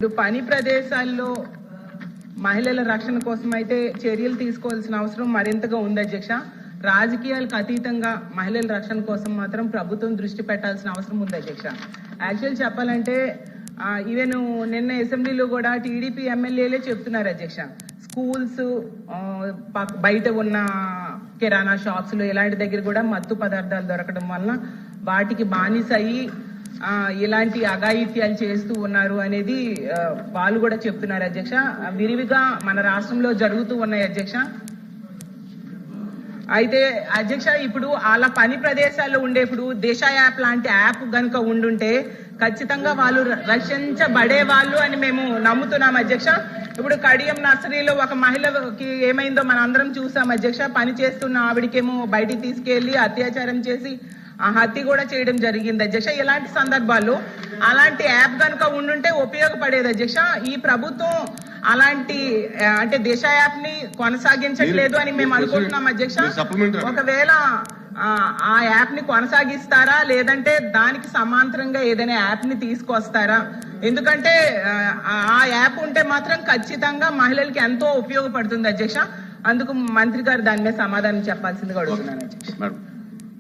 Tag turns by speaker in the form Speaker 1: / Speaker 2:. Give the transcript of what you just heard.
Speaker 1: పని ప్రదేశాల్లో మహిళల రక్షణ కోసం అయితే చర్యలు తీసుకోవాల్సిన అవసరం మరింతగా ఉంది అధ్యక్ష. రాజకీయాలకు అతీతంగా మహిళల రక్షణ కోసం మాత్రం ప్రభుత్వం దృష్టి పెట్టాల్సిన అవసరం ఉంది అధ్యక్ష. యాక్చువల్ చెప్పాలంటే ఈవెన్ నిన్న అసెంబ్లీలో కూడా టీడీపీ ఎమ్మెల్యేలే చెప్తున్నారు అధ్యక్ష, స్కూల్స్ బయట ఉన్న కిరాణా షాప్స్ లో ఇలాంటి దగ్గర కూడా మత్తు పదార్థాలు దొరకడం వల్ల వాటికి బానిస అయ్యి ఇలాంటి అఘాయిత్యాలు చేస్తూ ఉన్నారు అనేది వాళ్ళు కూడా చెప్తున్నారు అధ్యక్ష. విరివిగా మన రాష్ట్రంలో జరుగుతూ ఉన్నాయి అధ్యక్ష. అయితే అధ్యక్ష, ఇప్పుడు వాళ్ళ పని ప్రదేశాల్లో ఉండేప్పుడు దిశ యాప్ లాంటి యాప్ గనుక ఉండుంటే ఖచ్చితంగా వాళ్ళు రక్షించబడే వాళ్ళు అని మేము నమ్ముతున్నాం అధ్యక్ష. ఇప్పుడు కడియం నర్సరీలో ఒక మహిళకి ఏమైందో మన అందరం చూసాం అధ్యక్ష. పని చేస్తున్న ఆవిడికేమో బయటికి తీసుకెళ్లి అత్యాచారం చేసి హత్య కూడా చేయడం జరిగింది అధ్యక్ష. ఇలాంటి సందర్భాల్లో అలాంటి యాప్ కనుక ఉండుంటే ఉపయోగపడేది అధ్యక్ష. ఈ ప్రభుత్వం అలాంటి అంటే దిశ యాప్ ని కొనసాగించట్లేదు అని మేము అనుకుంటున్నాం అధ్యక్ష. ఒకవేళ ఆ యాప్ ని కొనసాగిస్తారా లేదంటే దానికి సమాంతరంగా ఏదైనా యాప్ ని తీసుకొస్తారా? ఎందుకంటే ఆ యాప్ ఉంటే మాత్రం ఖచ్చితంగా మహిళలకి ఎంతో ఉపయోగపడుతుంది అధ్యక్ష. అందుకు మంత్రి గారు దాని మీద సమాధానం చెప్పాల్సిందిగా అడుగుతున్నాను అధ్యక్ష.